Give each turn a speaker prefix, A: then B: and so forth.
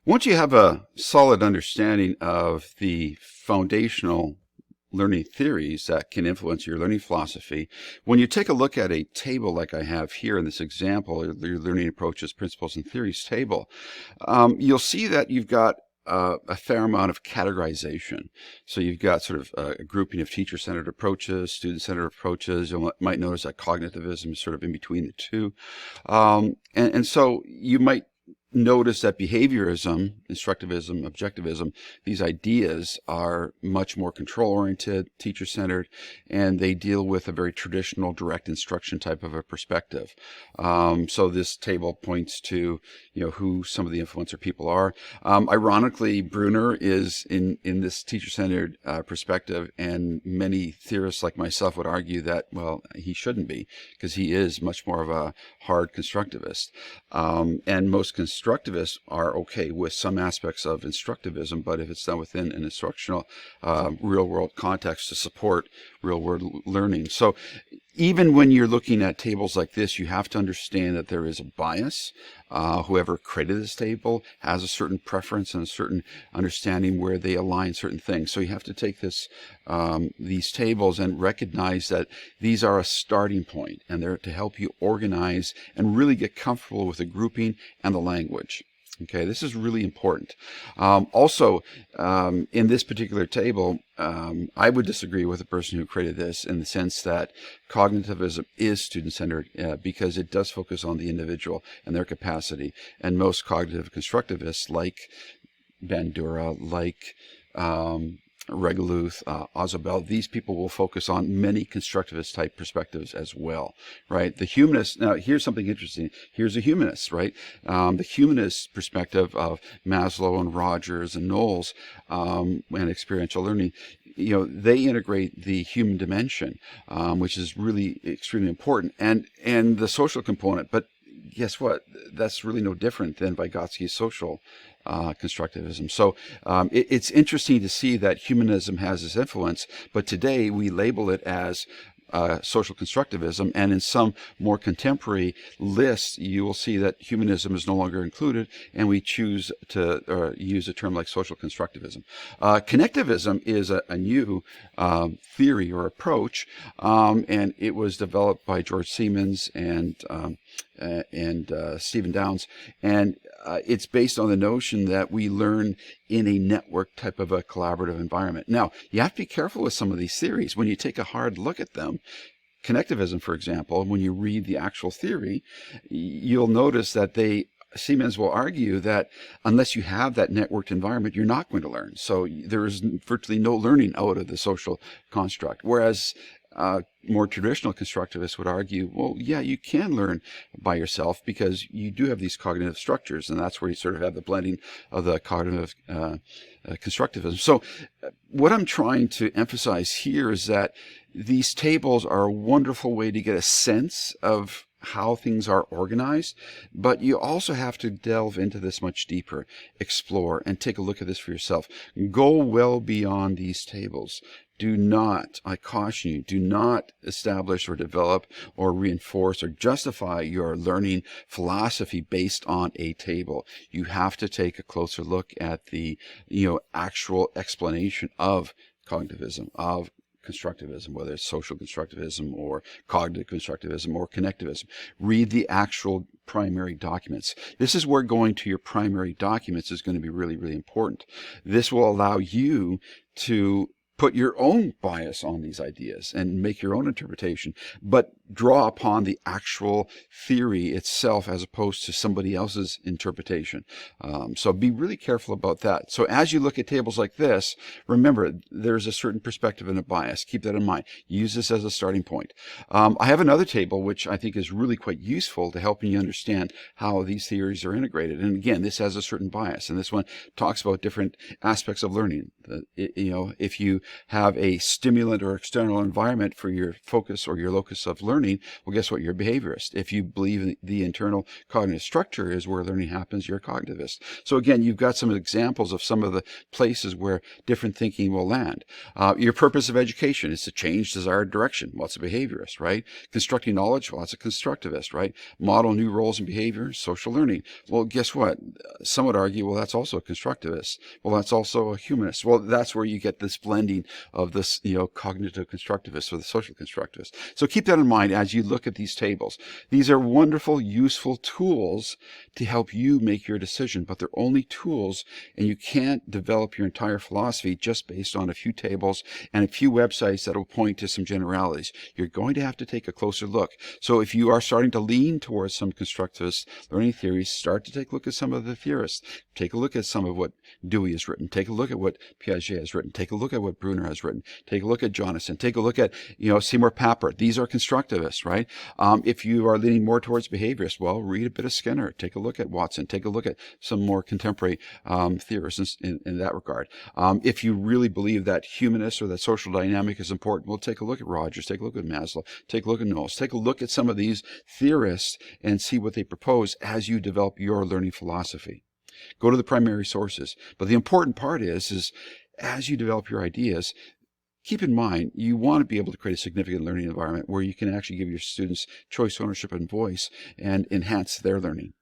A: Once you have a solid understanding of the foundational learning theories that can influence your learning philosophy, when you take a look at a table like I have here in this example, your learning approaches, principles, and theories table, you'll see that you've got a fair amount of categorization. So you've got sort of a grouping of teacher-centered approaches, student-centered approaches. You might notice that cognitivism is sort of in between the two. And so you might notice that behaviorism, instructivism, objectivism, these ideas are much more control-oriented, teacher-centered, and they deal with a very traditional direct instruction type of a perspective. So this table points to, who some of the influencer people are. Ironically, Bruner is in this teacher-centered perspective, and many theorists like myself would argue that, well, he shouldn't be, because he is much more of a hard constructivist. And most constructivists are okay with some aspects of instructivism, but if it's done within an instructional real-world context to support real-world learning. So even when you're looking at tables like this, you have to understand that there is a bias. Whoever created this table has a certain preference and a certain understanding where they align certain things. So you have to take these tables and recognize that these are a starting point, and they're to help you organize and really get comfortable with the grouping and the language. Okay, this is really important. In this particular table, I would disagree with the person who created this in the sense that cognitivism is student-centered because it does focus on the individual and their capacity. And most cognitive constructivists, like Bandura, like Regeluth, Ozabel, these people will focus on many constructivist type perspectives as well, right? The humanists, now here's something interesting. Here's a humanist, right? The humanist perspective of Maslow and Rogers and Knowles and experiential learning, they integrate the human dimension, which is really extremely important, and the social component. But guess what? That's really no different than Vygotsky's social constructivism. So it's interesting to see that humanism has this influence, but today we label it as social constructivism, and in some more contemporary lists, you will see that humanism is no longer included, and we choose to use a term like social constructivism. Connectivism is a new theory or approach, and it was developed by George Siemens and Stephen Downes, and it's based on the notion that we learn in a network type of a collaborative environment. Now, you have to be careful with some of these theories. When you take a hard look at them, connectivism, for example, when you read the actual theory, you'll notice that Siemens will argue that unless you have that networked environment, you're not going to learn. So there is virtually no learning out of the social construct. Whereas more traditional constructivists would argue, well, yeah, you can learn by yourself because you do have these cognitive structures, and that's where you sort of have the blending of the cognitive constructivism. So what I'm trying to emphasize here is that these tables are a wonderful way to get a sense of how things are organized, but you also have to delve into this much deeper, explore, and take a look at this for yourself. Go well beyond these tables. Do not, I caution you, do not establish or develop or reinforce or justify your learning philosophy based on a table. You have to take a closer look at the, actual explanation of cognitivism, of constructivism, whether it's social constructivism or cognitive constructivism or connectivism. Read the actual primary documents. This is where going to your primary documents is going to be really, really important. This will allow you to put your own bias on these ideas and make your own interpretation, but draw upon the actual theory itself as opposed to somebody else's interpretation. So be really careful about that. So as you look at tables like this, remember there's a certain perspective and a bias. Keep that in mind. Use this as a starting point. I have another table which I think is really quite useful to helping you understand how these theories are integrated. And again, this has a certain bias, and this one talks about different aspects of learning. If you have a stimulant or external environment for your focus or your locus of learning, well, guess what? You're a behaviorist. If you believe in the internal cognitive structure is where learning happens, you're a cognitivist. So again, you've got some examples of some of the places where different thinking will land. Your purpose of education is to change desired direction. Well, it's a behaviorist, right? Constructing knowledge, well, it's a constructivist, right? Model new roles and behaviors, social learning. Well, guess what? Some would argue, well, that's also a constructivist. Well, that's also a humanist. Well, that's where you get this blending of this, cognitive constructivist or the social constructivist. So keep that in mind as you look at these tables. These are wonderful, useful tools to help you make your decision, but they're only tools, and you can't develop your entire philosophy just based on a few tables and a few websites that will point to some generalities. You're going to have to take a closer look. So if you are starting to lean towards some constructivist learning theories, start to take a look at some of the theorists. Take a look at some of what Dewey has written. Take a look at what Piaget has written. Take a look at what Bruner has written. Take a look at Jonathan. Take a look at, Seymour Papert. These are constructivists, right? If you are leaning more towards behaviorists, well, read a bit of Skinner. Take a look at Watson. Take a look at some more contemporary theorists in that regard. If you really believe that humanist or that social dynamic is important, well, take a look at Rogers. Take a look at Maslow. Take a look at Knowles. Take a look at some of these theorists and see what they propose as you develop your learning philosophy. Go to the primary sources. But the important part is as you develop your ideas, keep in mind, you want to be able to create a significant learning environment where you can actually give your students choice, ownership, and voice and enhance their learning.